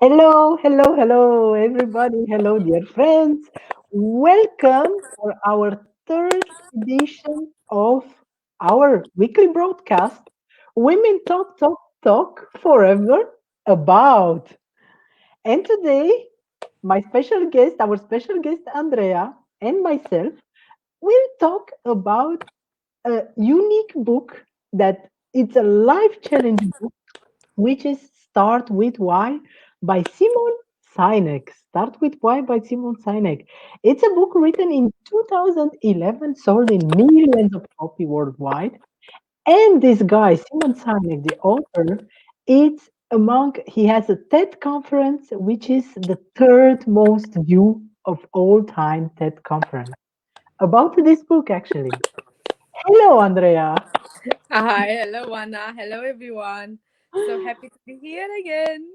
Hello, hello, hello, everybody. Hello, dear friends. Welcome for our third edition of our weekly broadcast, Women Talk, Talk, Talk Forever About. And today, our special guest, Andrea, and myself, will talk about a unique book that it's a life challenging book which is Start With Why by Simon Sinek. Start With Why by Simon Sinek. It's a book written in 2011, sold in millions of copies worldwide. And this guy, Simon Sinek, the author, he has a TED conference, which is the third most viewed of all time TED conference. About this book, actually. Hello, Andrea. Hi, hello Anna, hello everyone. So happy to be here again.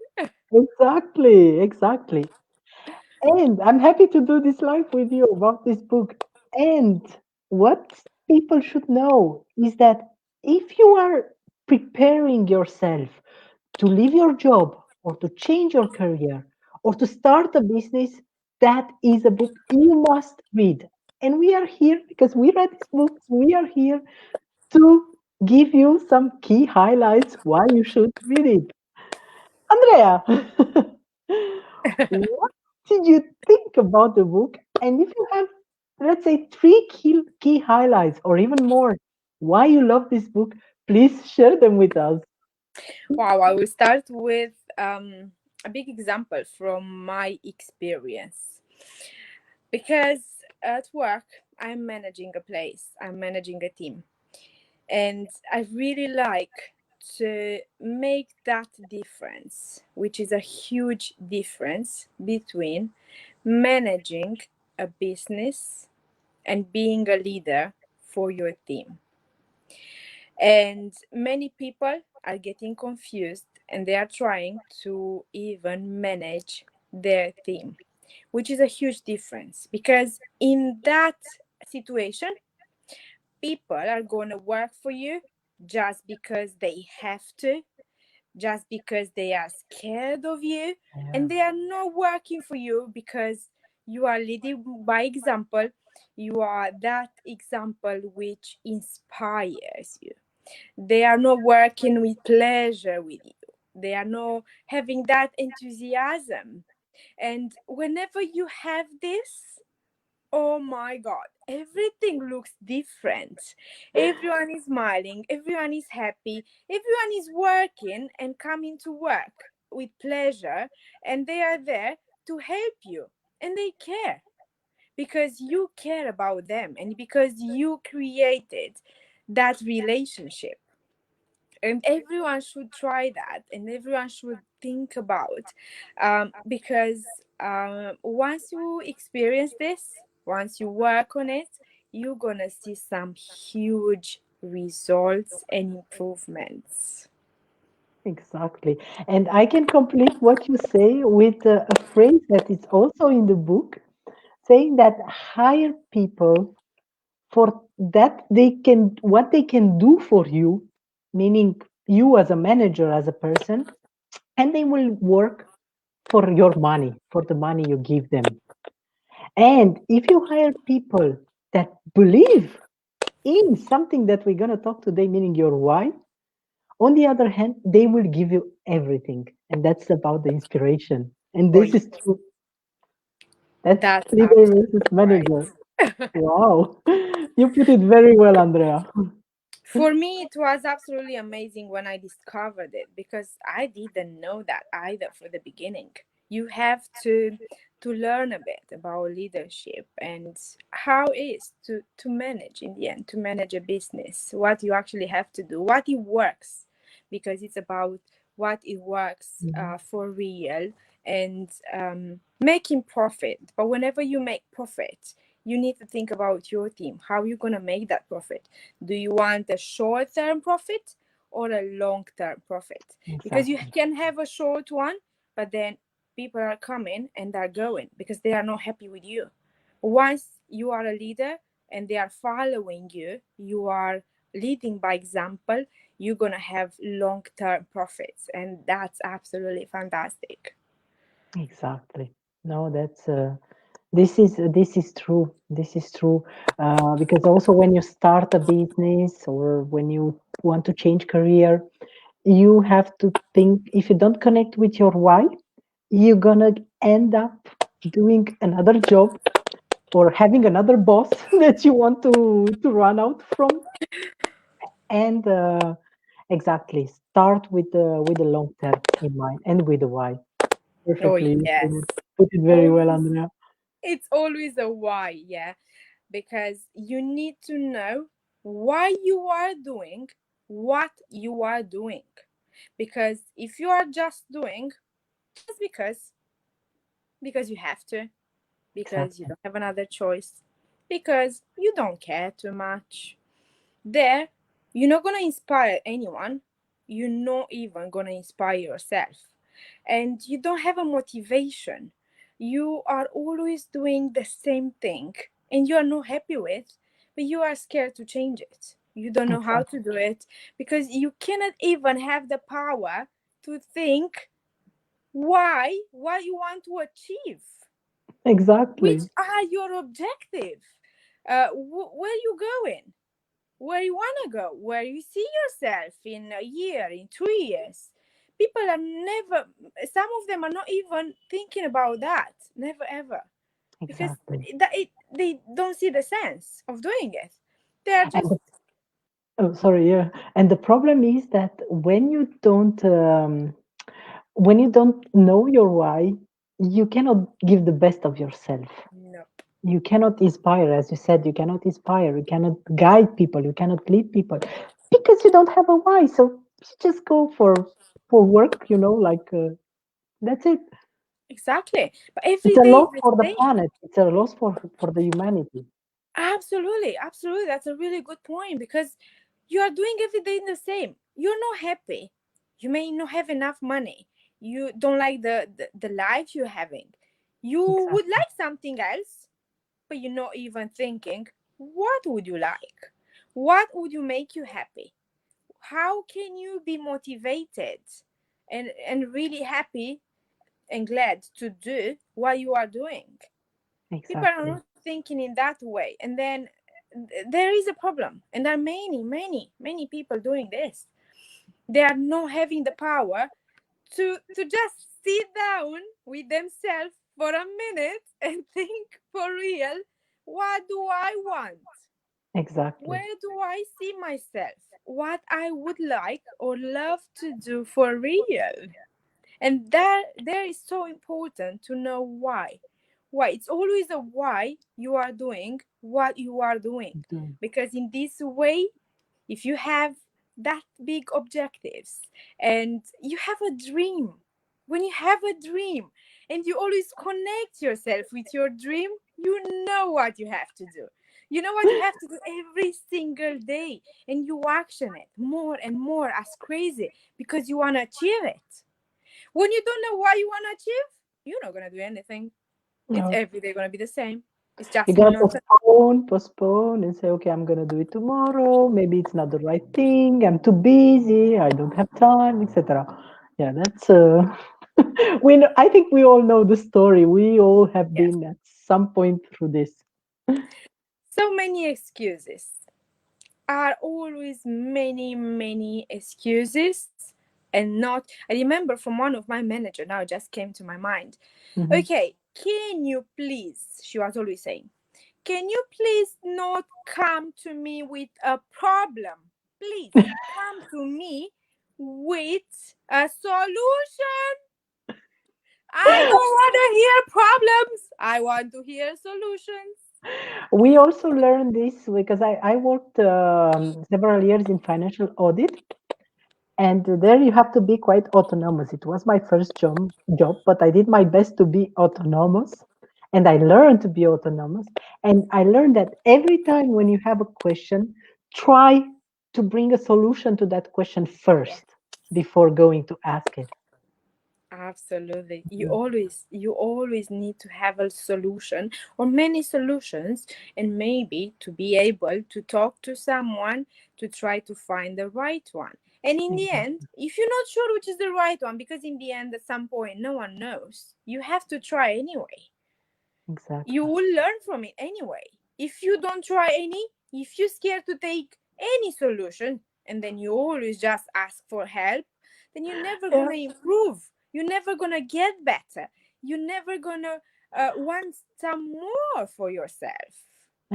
Exactly, exactly. And I'm happy to do this live with you about this book. And what people should know is that if you are preparing yourself to leave your job or to change your career or to start a business, that is a book you must read. And we are here because we read this book. We are here to give you some key highlights why you should read it. Andrea, what did you think about the book? And if you have, let's say, three key highlights or even more, why you love this book, please share them with us. Wow, I will start with a big example from my experience. Because at work, I'm managing a place, I'm managing a team, and I really like to make that difference, which is a huge difference between managing a business and being a leader for your team. And many people are getting confused and they are trying to even manage their team, which is a huge difference because in that situation, people are going to work for you just because they have to, just because they are scared of you, Yeah, and they are not working for you because you are leading by example. You are that example which inspires you. They are not working with pleasure with you. They are not having that enthusiasm. And whenever you have this, oh my God, everything looks different. Everyone is smiling, everyone is happy, everyone is working and coming to work with pleasure, and they are there to help you, and they care because you care about them and because you created that relationship. And everyone should try that and everyone should think about, because once you experience this, once you work on it, you're gonna see some huge results and improvements. exactly. And I can complete what you say with a phrase that is also in the book, saying that hire people for that they can what they can do for you, meaning you as a manager, as a person, and they will work for your money, for the money you give them. And if you hire people that believe in something that we're going to talk today, meaning your why, on the other hand, they will give you everything. And that's about the inspiration. And Oh this yeah, is true. That's that's leader versus absolutely manager. right. Wow. You put it very well, Andrea. For me, it was absolutely amazing when I discovered it because I didn't know that either for the beginning. You have to learn a bit about leadership and how it is to manage in the end, to manage a business, what you actually have to do, what it works, because it's about what it works Mhm. for real, and making profit. But whenever you make profit, you need to think about your team. How are you going to make that profit? Do you want a short term profit or a long term profit? Because you Exactly. can have a short one, but then people are coming and are going because they are not happy with you. Once you are a leader and they are following you, you are leading by example, you're going to have long term profits. And that's absolutely fantastic. Exactly. No, that's this is true. This is true. Because also when you start a business or when you want to change career, you have to think if you don't connect with your why, you're gonna end up doing another job or having another boss that you want to run out from. And exactly, start with the long term in mind and with the why. Oh Perfectly, you yes. put it very well, Always, Andrea. it's always a why, yeah. Because you need to know why you are doing what you are doing. Because if you are just doing just because you have to, because you Exactly, don't have another choice, because you don't care too much, there you're not going to inspire anyone. You're not even going to inspire yourself, and you don't have a motivation. You are always doing the same thing and you are not happy with, but you are scared to change it. You don't know how to exactly, do it because you cannot even have the power to think why what you want to achieve, which exactly, are your objective, where you going, where you want to go, where you see yourself in a year, in 2 years. People are never, some of them are not even thinking about that, never ever, because exactly. they don't see the sense of doing it. They're And just, oh, sorry, yeah. And the problem is that when you don't know your why, you cannot give the best of yourself. no, You cannot inspire, as you said, you cannot inspire, you cannot guide people, you cannot lead people because you don't have a why. So you just go for work, like that's it. exactly. But It's every a day loss is the for the same. planet. It's a loss for the humanity. Absolutely, absolutely. That's a really good point because you are doing every day the same. You're not happy. You may not have enough money. You don't like the life you're having. You would Exactly, like something else, but you're not even thinking, what would you like? What would you make you happy? How can you be motivated and really happy and glad to do what you are doing? People are exactly, not thinking in that way, and then there is a problem, and there are many people doing this. They are not having the power to just sit down with themselves for a minute and think for real, what do I want, exactly, where do I see myself, what I would like or love to do for real. And there is so important to know why it's always a why you are doing what you are doing, do- because in this way, if you have that big objectives and you have a dream, when you have a dream and you always connect yourself with your dream, you know what you have to do, you know what you have to do every single day, and you action it more and more as crazy because you want to achieve it. When you don't know what you want to achieve, you're not going to do anything. It's no. every day going to be the same. It's You're just gonna not. postpone, and say, okay, I'm gonna do it tomorrow. Maybe it's not the right thing. I'm too busy. I don't have time, etc. Yeah, that's I think we all know the story. We all have Yes. been at some point through this. So many excuses. Are always many excuses, and not, I remember from one of my manager, now it just came to my mind. Mhm. Okay, can you please, she was always saying, can you please not come to me with a problem, please come to me with a solution. I don't want to hear problems, I want to hear solutions. We also learned this because I worked several years in financial audit. And there you have to be quite autonomous. It was my first job, but I did my best to be autonomous. And I learned to be autonomous. And I learned that every time when you have a question, try to bring a solution to that question Yes. first before going to ask it. Absolutely. Mm. You always need to have a solution or many solutions, and maybe to be able to talk to someone to try to find the right one. And in the end, Exactly. if you're not sure which is the right one, because in the end, at some point, no one knows, you have to try anyway. You Exactly. will learn from it anyway. If you don't try any, if you're scared to take any solution, and then you always just ask for help, then you're never Yeah. gonna improve. You're never gonna get better. You're never gonna want some more for yourself.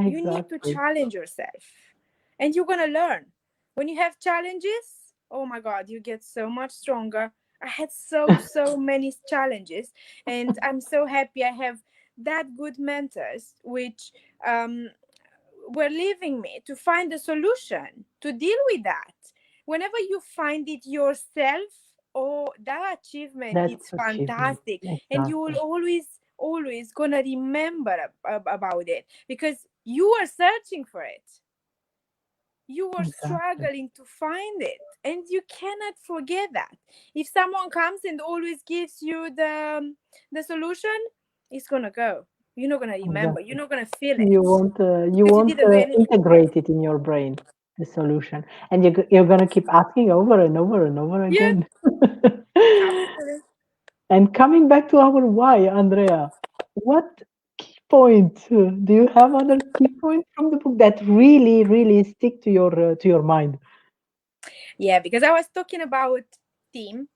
You need to Exactly. challenge yourself, and you're gonna learn. When you have challenges, oh my God, you get so much stronger. I had so many challenges, and I'm so happy I have that good mentors which um, were leaving me to find a solution to deal with that. Whenever you find it yourself, oh, that achievement That's is achievement. fantastic, and you will Exactly. always gonna remember about it because you are searching for it, you were Exactly. struggling to find it, and you cannot forget that. If someone comes and always gives you the solution, it's gonna go. You're not gonna remember, you're Exactly. not gonna feel You it won't you because you won't didn't do anything for it. integrate it in your brain, the solution, and you're gonna keep asking over and over and over Yeah, again. absolutely. And coming back to our why, Andrea, what key point do you have other key points from the book that really, really stick to your mind? Yeah, because I was talking about team,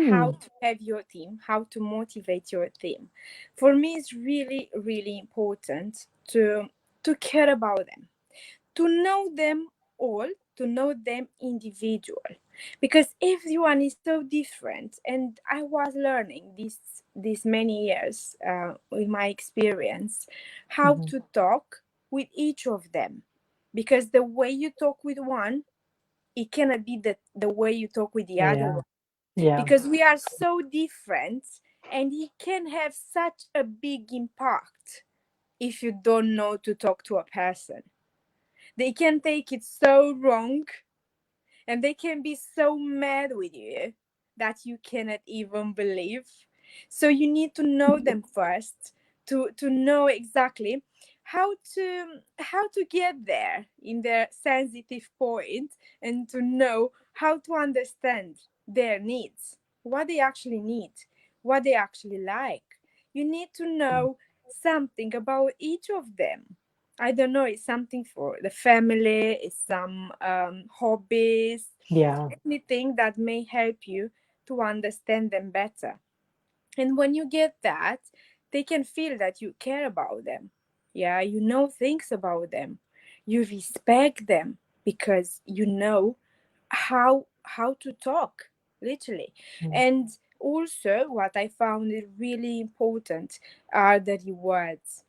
how Hmm. to have your team, how to motivate your team. For me, it's really important to care about them, to know them all, to know them individual, because everyone is so different. And I was learning these many years with my experience how Mhm. to talk with each of them, because the way you talk with one, it cannot be the way you talk with the other Yeah. one, Yeah. because we are so different, and it can have such a big impact if you don't know to talk to a person. They can take it so wrong, and they can be so mad with you that you cannot even believe. So you need to know them first, to know exactly how to get there in their sensitive point, and to know how to understand their needs, what they actually need, what they actually like. You need to know something about each of them. I don't know, it's something for the family, it's some hobbies, Yeah. anything that may help you to understand them better. And when you get that, they can feel that you care about them. Yeah, you know things about them. You respect them because you know how to talk, literally. Mm. And also what I found is really important are the rewards.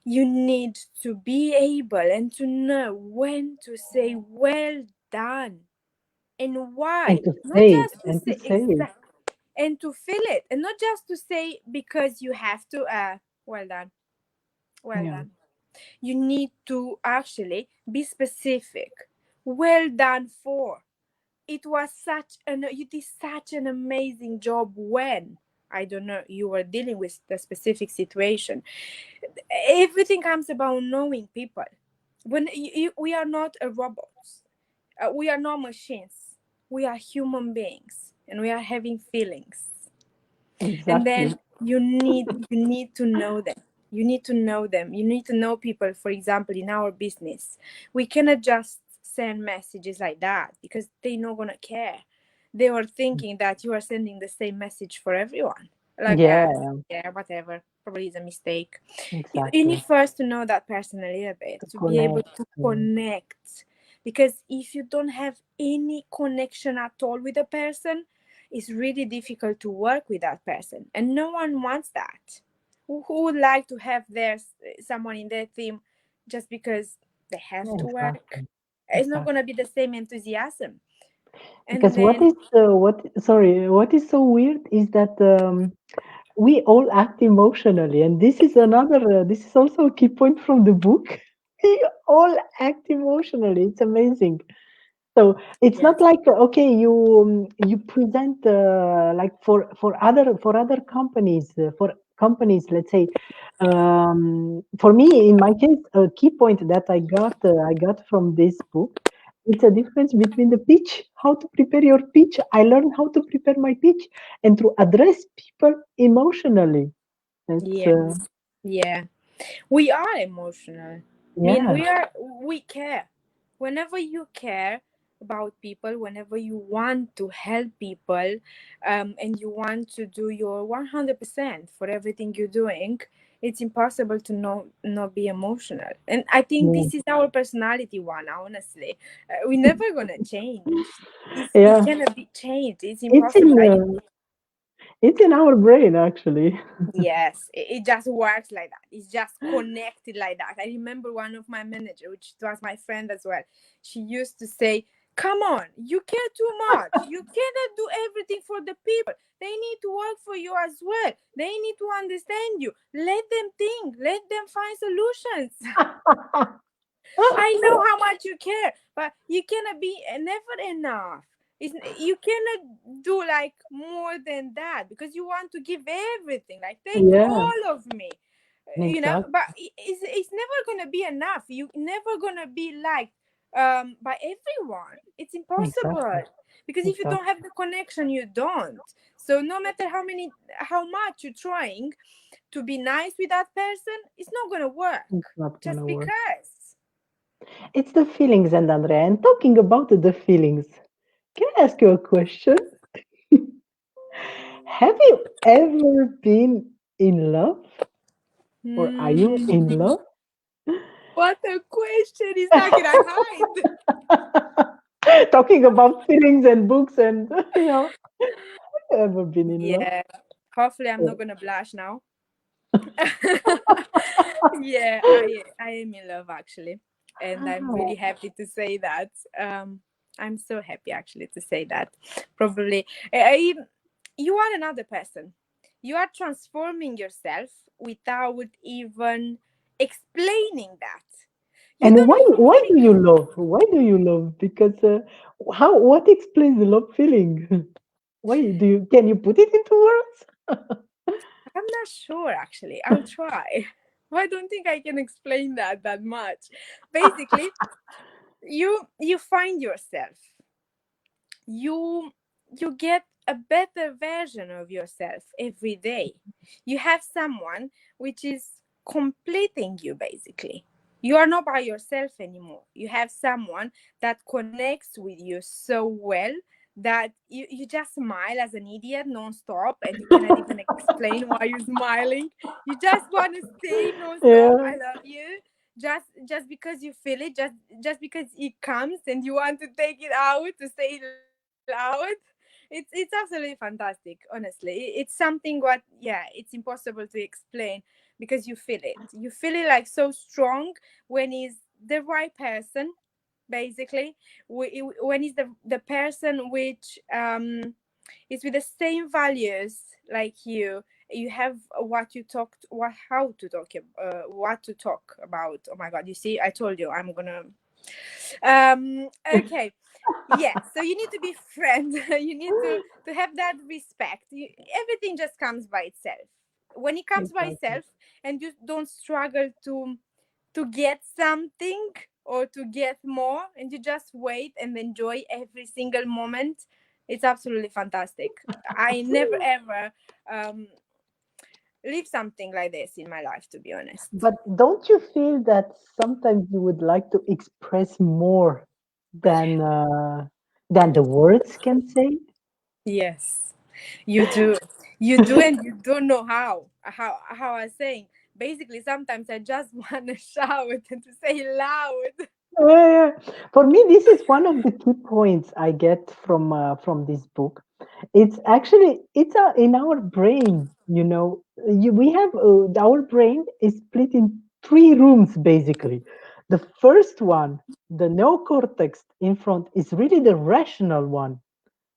You need to be able and to know when to say well done and And why. to Not say it, just to and to say say it. exact and to feel it, and not just to say because you have to well done, well Yeah. done. You need to actually be specific. Well done for. It was such an you did such an amazing job when, I don't know, you were dealing with the specific situation. Everything comes about knowing people. When we are not a robots, we are not machines. We are human beings, and we are having feelings. And Exactly. then you need to know them. You need to know them. You need to know people. For example, in our business, we cannot just send messages like that because they're not gonna care. They were thinking that you are sending the same message for everyone, like, Yeah. yeah, whatever, probably is a mistake. You need Exactly. first to know that person a little bit To to be able connect. to Mm. connect, because if you don't have any connection at all with a person, it's really difficult to work with that person, and no one wants that. Who would like to have someone in their team just because they have to work? Exactly. It's not going Exactly. to be the same enthusiasm. And Because then what is so weird is that we all act emotionally, and this is this is also a key point from the book. We all act emotionally. It's amazing. So it's not yes, like okay, you present like for other companies for companies. Let's say for me, in my case, a key point that I got from this book It's a difference between the pitch, how to prepare your pitch. I learned how to prepare my pitch and to address people emotionally. It's Yes. Yeah. We are emotional. I mean, yeah, we care. Whenever you care about people, whenever you want to help people, and you want to do your 100% for everything you're doing, it's impossible to not be emotional. And I think yeah, this is our personality one, honestly. We're never gonna change. It yeah. cannot be changed. It's It's impossible. in it's in our brain actually. Yes, it just works like that. It's just connected like that. I remember one of my manager, which was my friend as well. She used to say, "Come on, you care too much. You cannot do everything for the people. They need to work for you as well. They need to understand you. Let them think. Let them find solutions." I know how much you care, but you cannot be never enough. You cannot do like more than that because you want to give everything. Like take Yeah, all of me, exactly, But it's never gonna be enough. You never gonna be liked by everyone. It's impossible exactly, because if you don't exactly. have the connection, you don't. So no matter how much you're trying to be nice with that person, it's not gonna It's work not just gonna work. because. It's the feelings, and Andrea. And talking about the feelings, can I ask you a question? Have you ever been in love, or are you in Hmm. love? What a question! Is that can I hide? Talking about feelings and books, and have you ever been in love? Yeah. Hopefully, I'm not Oh. gonna blush now. Yeah, I am in love actually, and I'm really Ah, happy to say that. I'm so happy actually to say that. Probably, I, you are another person. You are transforming yourself without even explaining that. You and don't even why do make. you love? Why do you love? Because how what explains the love feeling? Why do you can you put it into words? I'm not sure actually. I'll try. I don't think I can explain that much. Basically, you find yourself. You you get a better version of yourself every day. You have someone which is completing you basically. You are not by yourself anymore. You have someone that connects with you so well that you just smile as an idiot non-stop and you cannot even explain why you're smiling. You just want to say non-stop Yeah, I love you, just because you feel it, just because it comes and you want to take it out to say it loud. It's absolutely fantastic, honestly. It's something what, yeah, it's impossible to explain because you feel it. You feel it like so strong when he's the right person, basically. When he's the person which is with the same values like you have what you talked, what how to talk what to talk about. Oh my god, you see, I told you I'm gonna okay. Yeah, so you need to be friends. You need to have that respect. Everything just comes by itself. When it comes by exactly. itself and you don't struggle to get something or to get more, and you just wait and enjoy every single moment, it's absolutely fantastic. I never ever um live something like this in my life, to be honest. But don't you feel that sometimes you would like to express more than the words can say? Yes, you do. You do, and you don't know how. How I was saying. Basically, sometimes I just want to shout and to say loud. Yeah, yeah. For me, this is one of the key points I get from this book. It's actually in our brain. We have our brain is split in three rooms basically. The first one, the neocortex in front, is really the rational one.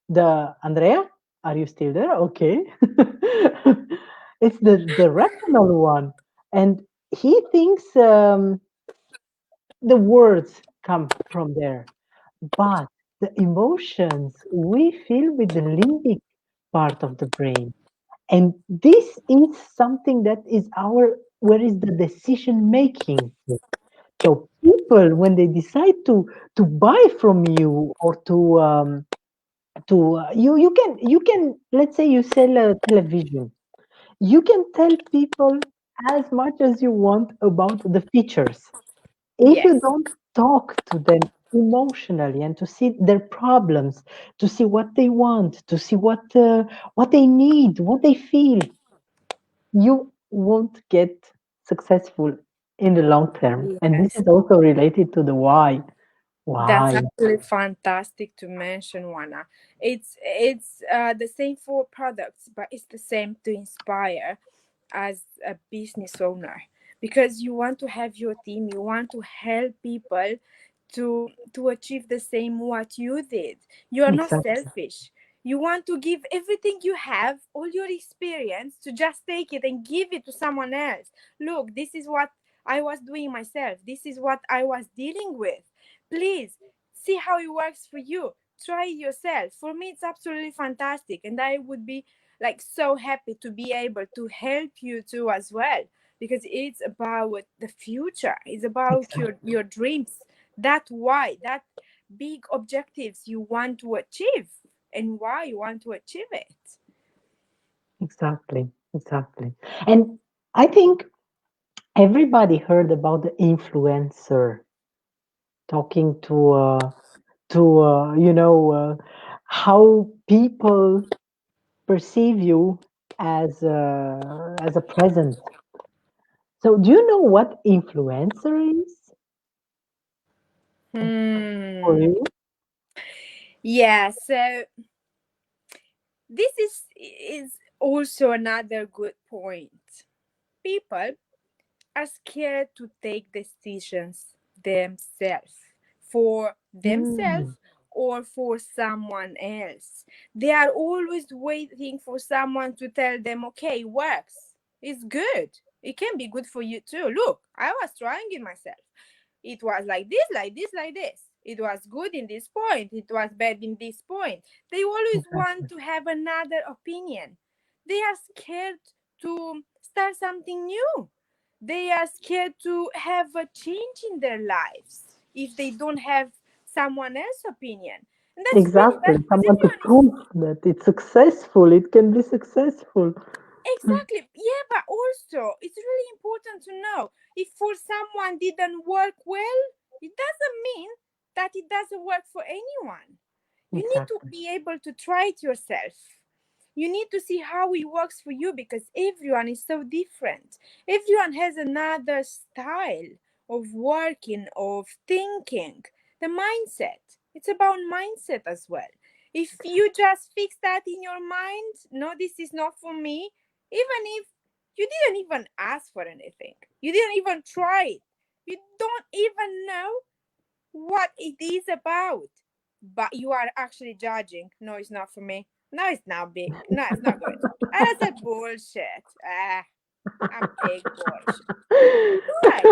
The Andrea, are you still there? Okay. It's the rational one, and he thinks the words come from there, but the emotions we feel with the limbic part of the brain, and this is something that is our where is the decision making. So people, when they decide to buy from you or to you can, let's say you sell a television, you can tell people as much as you want about the features. If you Yes, don't talk to them emotionally and to see their problems, to see what they want, to see what they need, what they feel, you won't get successful in the long term. And this yes. is also related to the why. That's Why? actually fantastic to mention, Wana. It's the same for products, but it's the same to inspire as a business owner, because you want to have your team, you want to help people to achieve the same what you did. You are not Exactly. selfish. You want to give everything you have, all your experience, to just take it and give it to someone else. Look, this is what I was doing myself. This is what I was dealing with. Please see how it works for you. Try it yourself. For me, it's absolutely fantastic, and I would be like so happy to be able to help you too as well, because it's about the future. It's about Exactly. your dreams, that why, that big objectives you want to achieve, and why you want to achieve it. Exactly. Exactly. And I think everybody heard about the influencer talking to how people perceive you as a present. So do you know what influencer is for Hmm. you? Yeah, so this is also another good point. People are scared to take decisions themselves, for themselves Mm, or for someone else. They are always waiting for someone to tell them, okay, it works, it's good, it can be good for you too. Look, I was trying it myself. It was like this, like this, like this. It was good in this point, it was bad in this point. They always want exactly. to have another opinion. They are scared to start something new. They are scared to have a change in their lives if they don't have someone else's opinion. And that's really Exactly. bad, because Someone to everyone is prove that it's successful. It can be successful. exactly, yeah, but also it's really important to know, if for someone didn't work well, it doesn't mean that it doesn't work for anyone. You need to Exactly. be able to try it yourself. You need to see how it works for you, because everyone is so different. Everyone has another style of working, of thinking. The mindset. It's about mindset as well. If you just fix that in your mind, no, this is not for me, even if you didn't even ask for anything, you didn't even try it, you don't even know what it is about, but you are actually judging. No, it's not for me. No, it's not big. No, it's not good. And I said bullshit. I'm big bullshit. Why?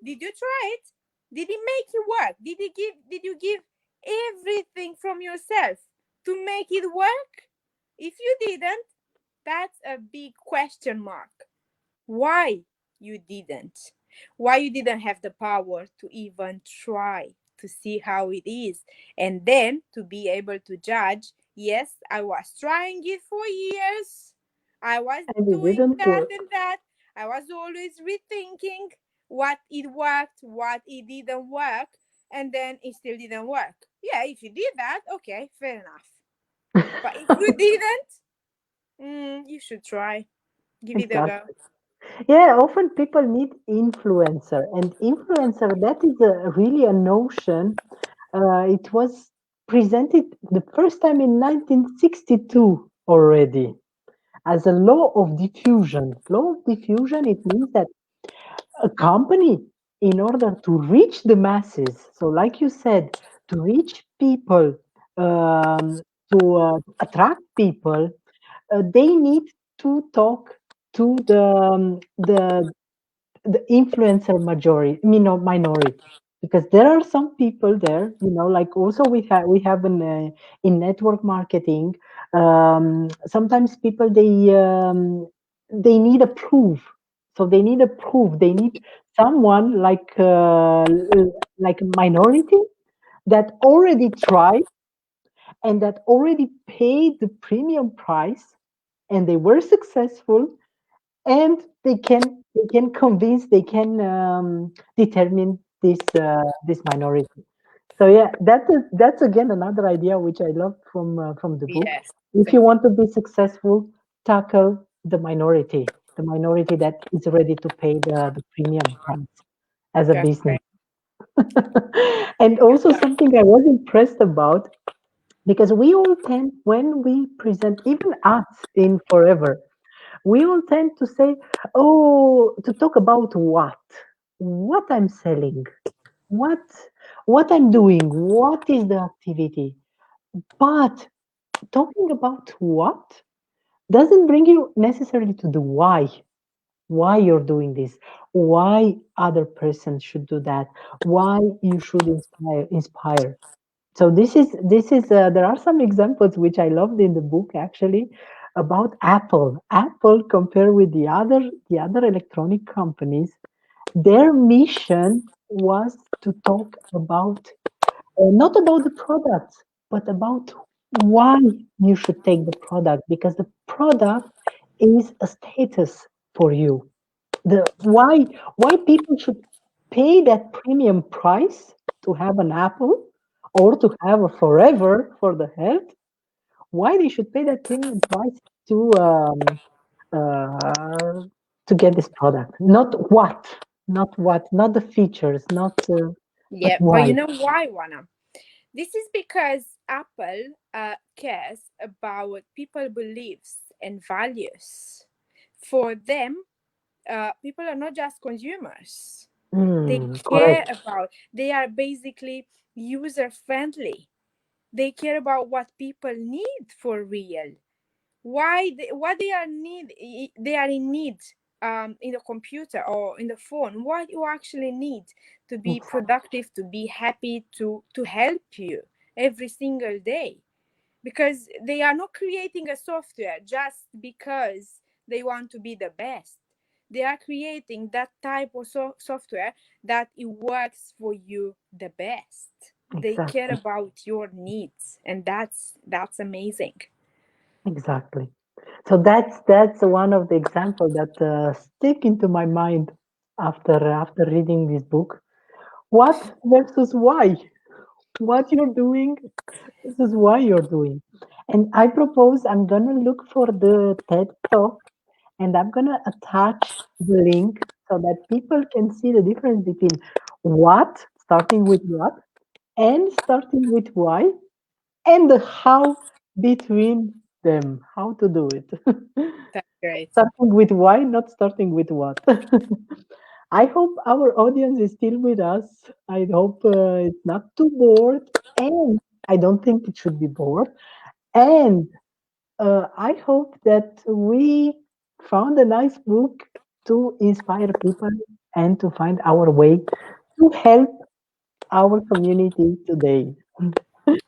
Did you try it? Did it make you work? Did you give everything from yourself to make it work? If you didn't, that's a big question mark. Why you didn't? Why you didn't have the power to even try to see how it is, and then to be able to judge, yes, I was trying it for years, I was And it doing didn't that work. and that, I was always rethinking what it worked, what it didn't work, and then it still didn't work. Yeah, if you did that, okay, fair enough. But if you didn't, you should try, give it a go. Exactly. Yeah, often people need influencer, and influencer, that is really a notion. It was presented the first time in 1962 already as a law of diffusion. Law of diffusion, it means that a company, in order to reach the masses, so like you said, to reach people, um, to attract people, they need to talk to the influencer majority, minority, because there are some people there, like also we have in network marketing. Sometimes people, they need a proof, so they need a proof, they need someone like a minority that already tried and that already paid the premium price and they were successful and they can convince they can determine this minority. So yeah, that's again another idea which I love from the book. Yes, If you want to be successful, tackle the minority that is ready to pay the premium price as a business. perfect. And also something I was impressed about, because we all tend, when we present, even us in Forever, we all tend to say, oh, to talk about what I'm selling, what what I'm doing, what is the activity. But talking about what doesn't bring you necessarily to the why you're doing this, why other person should do that, why you should inspire. So this is there are some examples which I loved in the book actually about Apple compared with the other electronic companies. Their mission was to talk about not about the products, but about why you should take the product, because the product is a status for you. The why people should pay that premium price to have an Apple or to have a Forever for the health, why they should pay that premium price to um, uh, to get this product, not the features, but Yeah, but why. you know why, Wana? This is because Apple cares about people beliefs and values. For them, people are not just consumers. They care Correct. about, they are basically user friendly. They care about what people need for real. What they are they are in need in the computer or in the phone, what you actually need to be Exactly. productive, to be happy, to help you every single day. Because they are not creating a software just because they want to be the best. They are creating that type of software that it works for you the best. They care Exactly. about your needs, and that's amazing. Exactly. So that's one of the example that stick into my mind after reading this book. What versus why? What you're doing versus why you're doing. And I propose I'm gonna look for the TED Talk and I'm gonna attach the link so that people can see the difference between what, starting with what, and starting with why, and the how between them, how to do it. That's great. Starting with why, not starting with what. I hope our audience is still with us. I hope it's not too bored, and I don't think it should be bored. And I hope that we found a nice book to inspire people and to find our way to help our community today.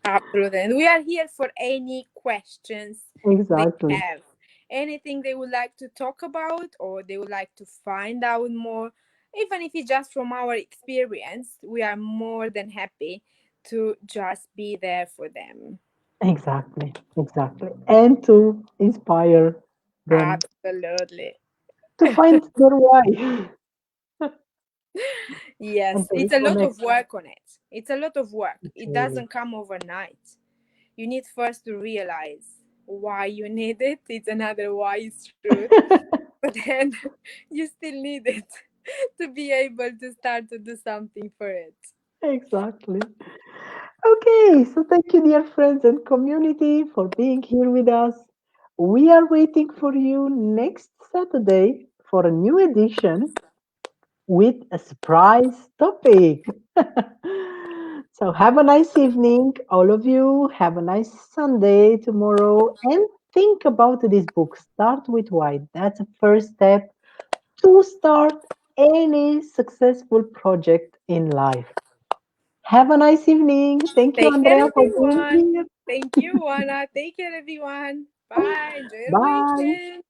Absolutely. And we are here for any questions they Exactly. have. Anything they would like to talk about or they would like to find out more, even if it's just from our experience, we are more than happy to just be there for them. Exactly. Exactly. And to inspire them Absolutely. to find their why and Yes, to it's a lot reconnect. of work on it. It's a lot of work. It's It really doesn't come overnight. You need first to realize why you need it. It's another why is truth. But then you still need it to be able to start to do something for it. exactly. Okay, so thank you, dear friends and community, for being here with us. We are waiting for you next Saturday for a new edition with a surprise topic. So, have a nice evening, all of you. Have a nice Sunday tomorrow. And think about this book. Start with why. That's the first step to start any successful project in life. Have a nice evening. Thank you, Take care, Andrea, for being everyone. here. Thank you, Anna. Take care, everyone. Bye. Enjoy your Bye. weekend.